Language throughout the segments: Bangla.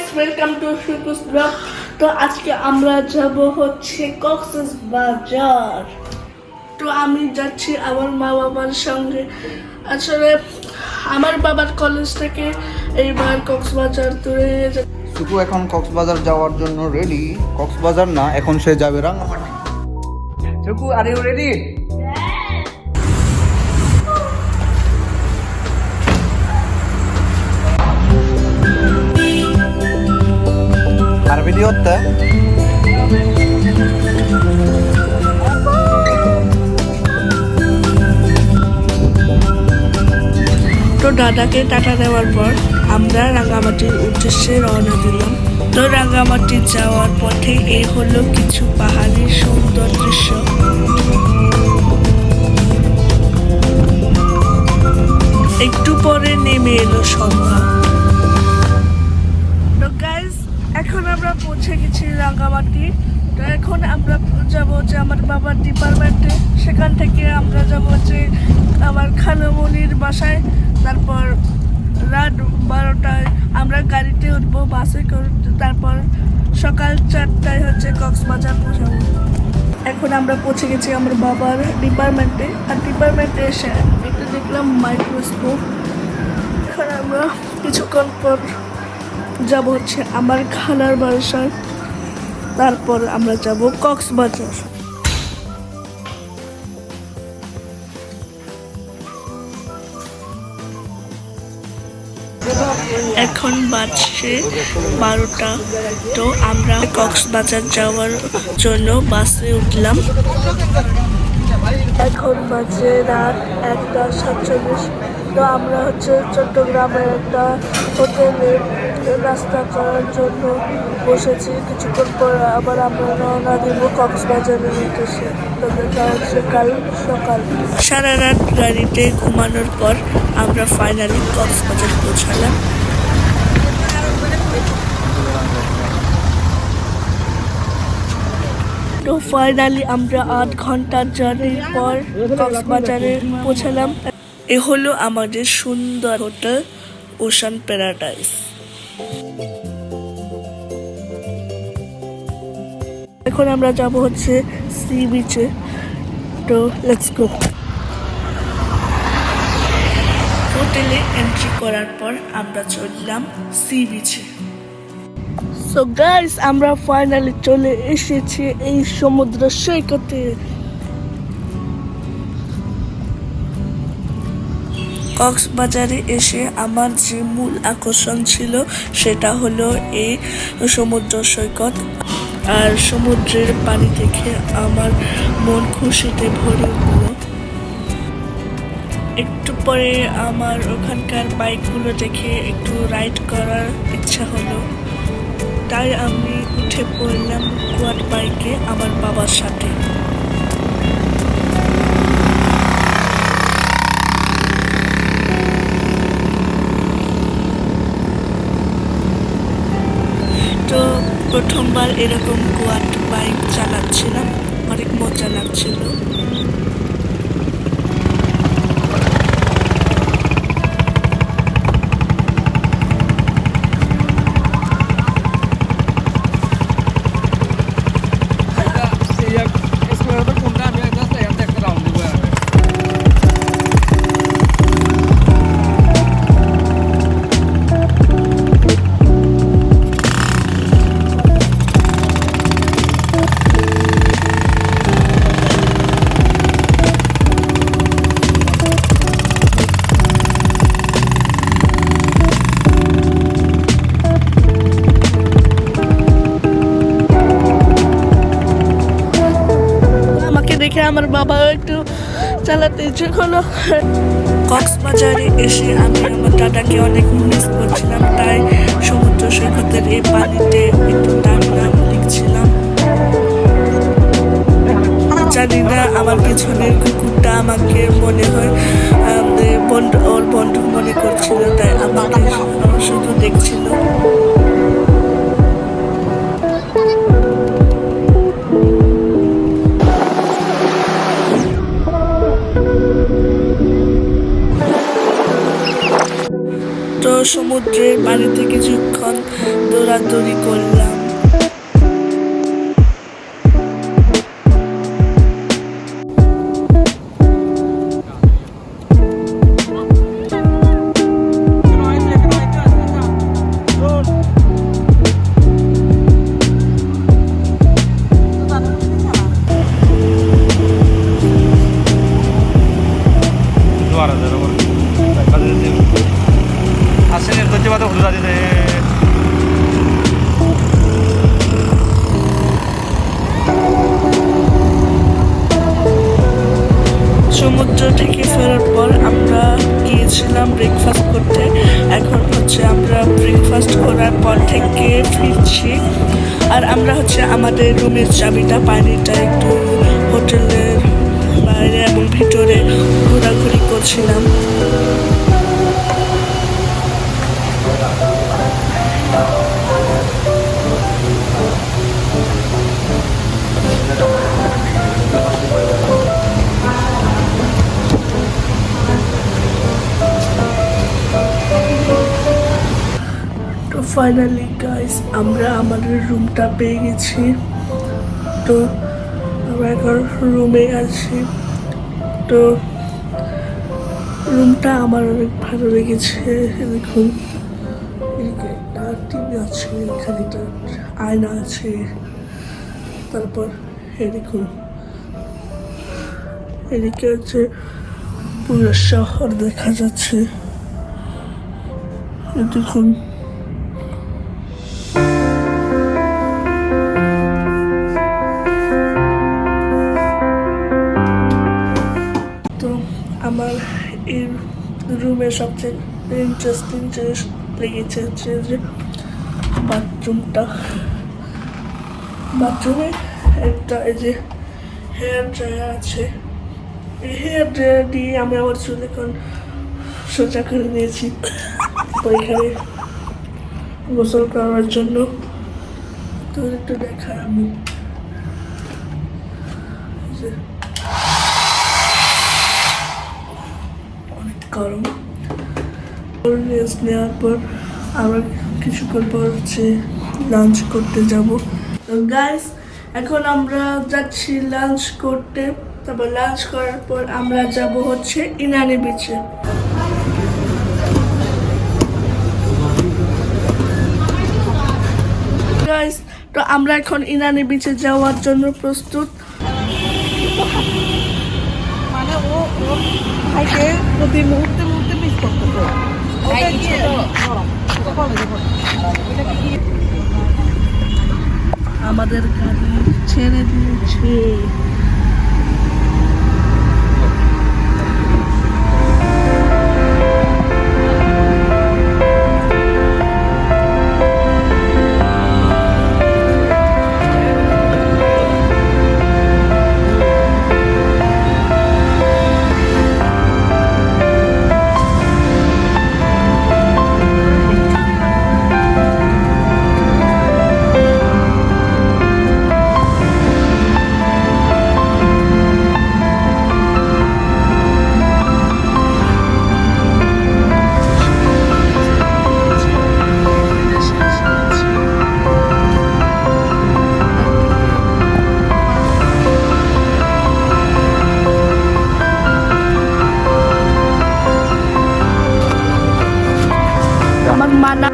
Guys, welcome to Suku's blog. তো আজকে আমরা যাব হচ্ছে কক্সবাজার। তো আমি যাচ্ছি আমার মা বাবার সঙ্গে। আসলে আমার বাবার কলেজ থেকে এইবার কক্সবাজার দূরে সুকু এখন কক্সবাজার যাওয়ার জন্য রেডি। কক্সবাজার না, এখন সে যাবে Rangamati. Suku, are you ready? আর ভিডিওতে তো দাদাকে টাটা দেওয়ার পর আমরা রাঙামাটির উদ্দেশ্যে রওনা দিলাম। তো রাঙামাটি যাওয়ার পথে এই হলো কিছু পাহাড়ি সুন্দর দৃশ্য। একটু পরে নেমে এলো সন্ধ্যা। তো গাইস, এখন আমরা পৌঁছে গেছি রাঙামাটি। তো এখন আমরা যাবো যে আমার বাবার ডিপার্টমেন্টে, সেখান থেকে আমরা যাবো যে আমার খালামণির বাসায়। তারপর রাত 12টায় আমরা গাড়িতে উঠবো, বাসে করে। তারপর সকাল 4টায় হচ্ছে কক্সবাজার পৌঁছাবো। এখন আমরা পৌঁছে গেছি আমার বাবার ডিপার্টমেন্টে। আর ডিপার্টমেন্টে এসে একটু দেখলাম মাইক্রোস্কোপ। এখন আমরা কিছুক্ষণ পর যাব হচ্ছে আমার খালার বাসায়। তারপর আমরা যাব কক্সবাজার। এখন বাজছে 12টা। তো আমরা কক্সবাজার যাওয়ার জন্য বাসে উঠলাম। এখন বাজে রাত 1:47। তো আমরা হচ্ছে চট্টগ্রামের একটা হোটেলে নাস্তা করার জন্য বসেছি। কিছুক্ষণ পর আবার আমরা রওনা দেবো কক্সবাজারের উদ্দেশ্যে। তো দেখা হচ্ছে কাল সকাল। সারা রাত গাড়িতে ঘুমানোর পর আমরা ফাইনালি কক্সবাজার পৌঁছালাম। তো ফাইনালি আমরা 8 ঘন্টার জার্নির পর কক্সবাজারে পৌঁছালাম। এ হলো আমাদের সুন্দর হোটেল ওশান প্যারাডাইস। এখন আমরা যাব হচ্ছে সি বিচে। তো লেটস গো। হোটেলে এন্ট্রি করার পর আমরা চললাম সি বিচে। সো গাইস, আমরা ফাইনালি চলে এসেছি এই সমুদ্র সৈকতে। কক্সবাজারে এসে আমার যে মূল আকর্ষণ ছিল সেটা হলো এই সমুদ্র সৈকত। আর সমুদ্রের পানি দেখে আমার মন খুশিতে ভরে উঠল। একটু পরে আমার ওখানকার বাইকগুলো দেখে একটু রাইড করার ইচ্ছা হলো। তাই আমি উঠে পড়লাম কোয়াড বাইকে আমার বাবার সাথে। তো প্রথমবার এরকম কোয়াড বাইক চালাচ্ছিলাম, অনেক মজা লাগছিল। দেখে আমার বাবাও একটু চালাতে ইচ্ছে হলো। কক্সবাজারে এসে আমি আমার দাদাকে অনেক মিস করছিলাম, তাই সমুদ্র সৈকতের এই পানিতে একটু তার নাম লিখছিলাম। জানি না আমার পিছনের কুকুরটা আমাকে মনে হয় ওর বন্ধু মনে করছিল, তাই আমাকে শুধু দেখছিল। তো সমুদ্রের পানি থেকে দৌড়াদৌড়ি করলাম। সমুদ্র থেকে ফেরার পর আমরা গিয়েছিলাম ব্রেকফাস্ট করতে। এখন হচ্ছে আমরা ব্রেকফাস্ট করার পর থেকে ফিরছি। আর আমরা হচ্ছে আমাদের রুমের চাবিটা পানিটা একটু হোটেলের বাইরে এবং ভিতরে ঘোরাঘুরি করছিলাম। তো ফাইনালি গাইস আমরা আমাদের রুমটা পেয়ে গেছি। তো আমরা এখন রুমে আছি। তো রুমটা আমার অনেক ভালো লেগেছে। দেখুন এদিকে একটা টিভি আছে, এখানে একটা আয়না আছে, তারপর দেখুন এদিকে হচ্ছে পুরো শহর দেখা যাচ্ছে। দেখুন তো আমার এই রুমের সবচেয়ে ইন্টারেস্টিং জিনিস লেগেছে হচ্ছে যে বাথরুমে একটা এই যে হেয়ার ড্রায়ার আছে। এই হেয়ার ড্রায়ার দিয়ে আমি আমার চুল এখন সোজা করে নিয়েছি ওইখানে গোসল করার জন্য। তো একটু দেখা আমি অনেক গরম। রেস্ট নেওয়ার পর আবার কিছুক্ষণ পর হচ্ছে লাঞ্চ করতে যাব। তো গাইস এখন আমরা যাচ্ছি লাঞ্চ করতে। তারপর লাঞ্চ করার পর আমরা যাব হচ্ছে ইনানি বিচে। গাইস তো আমরা এখন ইনানি বিচে যাওয়ার জন্য প্রস্তুত। মানে ও ভাইকে প্রতি মুহূর্তে মুহূর্তে মিস করতেছে। আমাদের গাড়ি ছেড়ে দিয়েছে। আমার মানা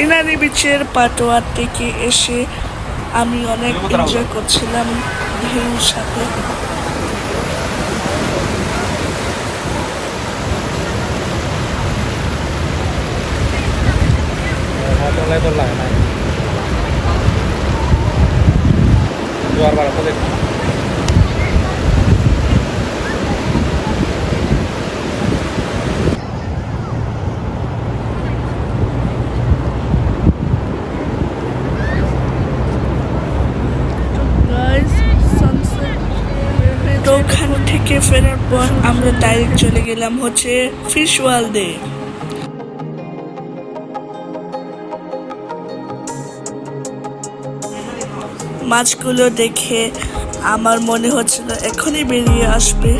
ইনানি বিচের পাটোয়ার থেকে এসে আমি অনেক এনজয় করছিলাম ঢেউর সাথে। থেকে ফেরার পর আমরা ডাইরেক্ট চলে গেলাম হচ্ছে ফিশ ওয়ার্ল্ডে। মাছগুলো দেখে আমার মনে হচ্ছিল এখনই বেরিয়ে আসবে।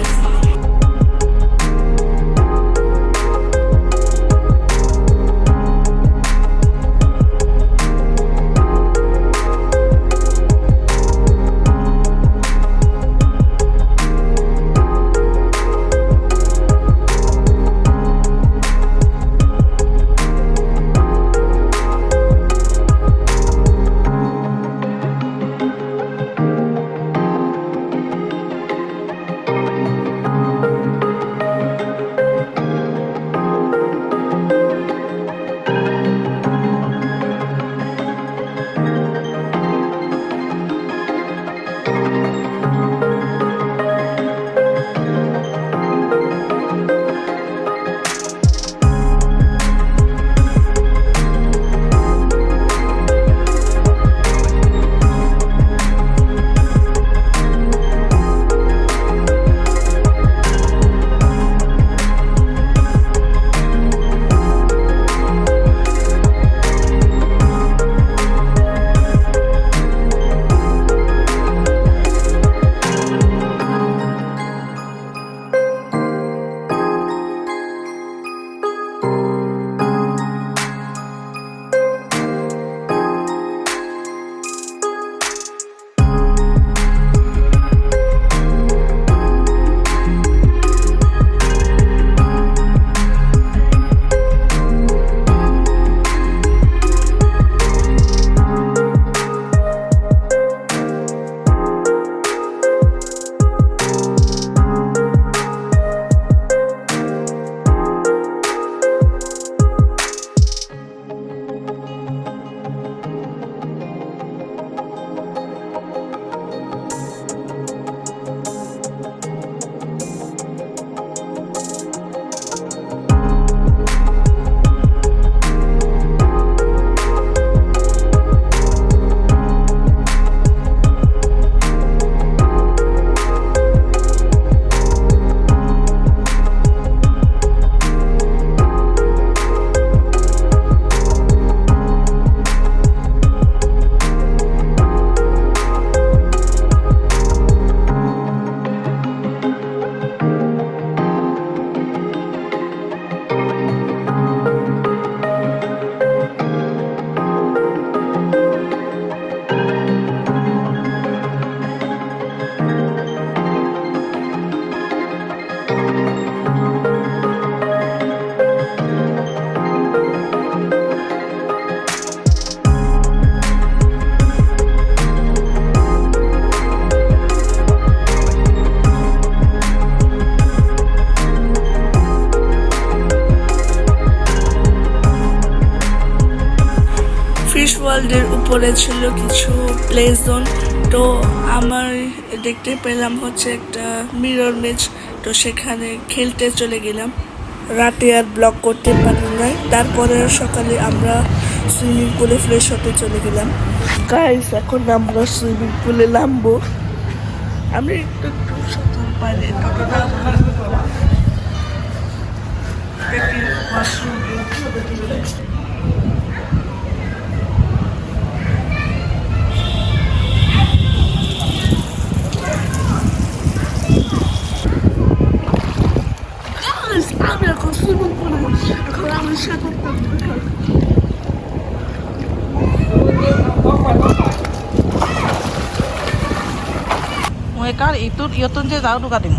ফিশ ওয়ার্ল্ডের উপরে ছিল কিছু প্লে জোন, তো আমার দেখতে পেলাম হচ্ছে একটা মিরর ম্যাচ, তো সেখানে খেলতে চলে গেলাম। রাতে আর ব্লগ করতে পারি নাই, তারপরে সকালে আমরা সুইমিং পুলে ফ্রেশ হতে চলে গেলাম। গাইস, এখন আমরা সুইমিং পুলে নামবো। আমি একটু সাঁতার পারি, আমি এখন সুইমিং পুলে, এখন আমি সাঁতার কাটতে। মই কাৰ ইটোত ইহঁতত যে যাওঁ টকা দিম।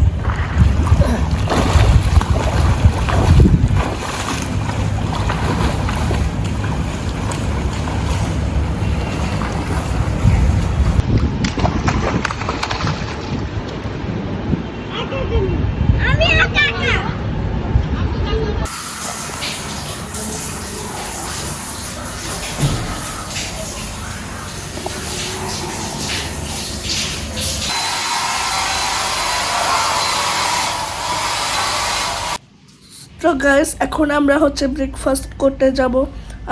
তো গাইস, এখন আমরা হচ্ছে ব্রেকফাস্ট করতে যাব।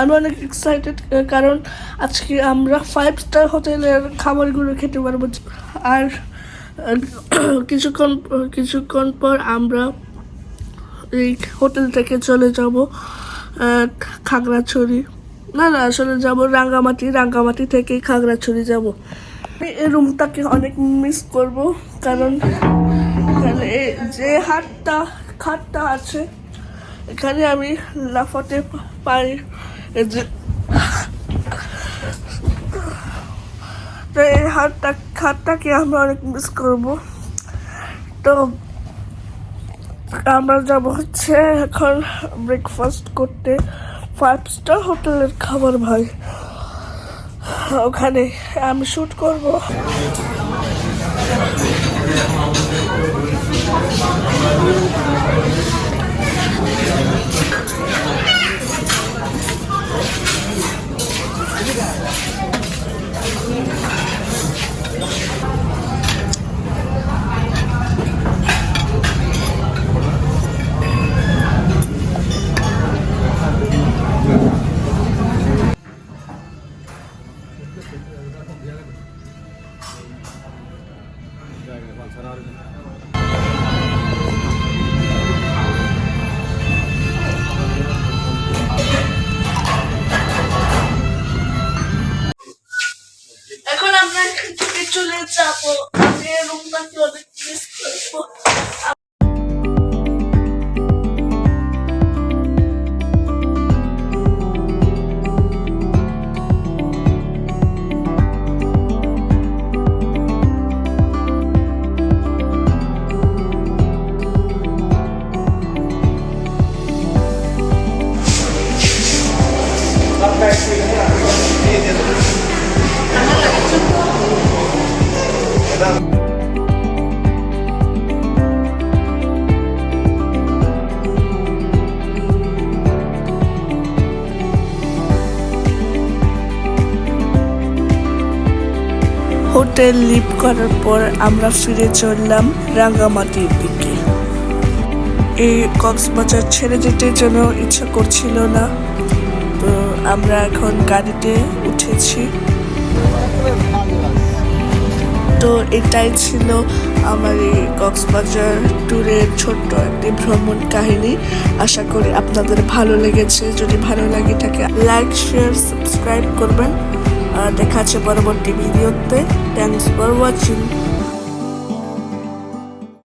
আমি অনেক এক্সাইটেড, কারণ আজকে আমরা 5 স্টার হোটেলের খাবারগুলো খেতে পারবো। আর কিছুক্ষণ পর আমরা এই হোটেল থেকে চলে যাব খাগড়াছড়ি। না আসলে যাব রাঙ্গামাটি থেকে খাগড়াছড়ি যাব। আমি এই রুমটাকে অনেক মিস করব, কারণ যে খাটটা আছে এখানে আমি লাফাতে পারি। তো এই খাটটাকে আমরা অনেক মিস করব। তো আমরা যাব হচ্ছে এখন ব্রেকফাস্ট করতে 5 স্টার হোটেলের খাবার ভাই, ওখানে আমি শ্যুট করব। এখন আমরা এখান থেকে চলে যাবো। আমি এই রুমটাকে অনেক মিস করবো। হোটেল লিভ করার পর আমরা ফিরে চললাম রাঙ্গামাটির দিকে। এই কক্সবাজার ছেড়ে যেতে যেন ইচ্ছা করছিল না, তো আমরা এখন গাড়িতে উঠেছি। তো এটাই ছিল আমার এই কক্সবাজার ট্যুরের ছোট্ট একটি ভ্রমণ কাহিনী। আশা করি আপনাদের ভালো লেগেছে। যদি ভালো লাগে থাকে লাইক, শেয়ার, সাবস্ক্রাইব করবেন। দেখা হচ্ছে পরবর্তী ভিডিওতে। Thanks for watching.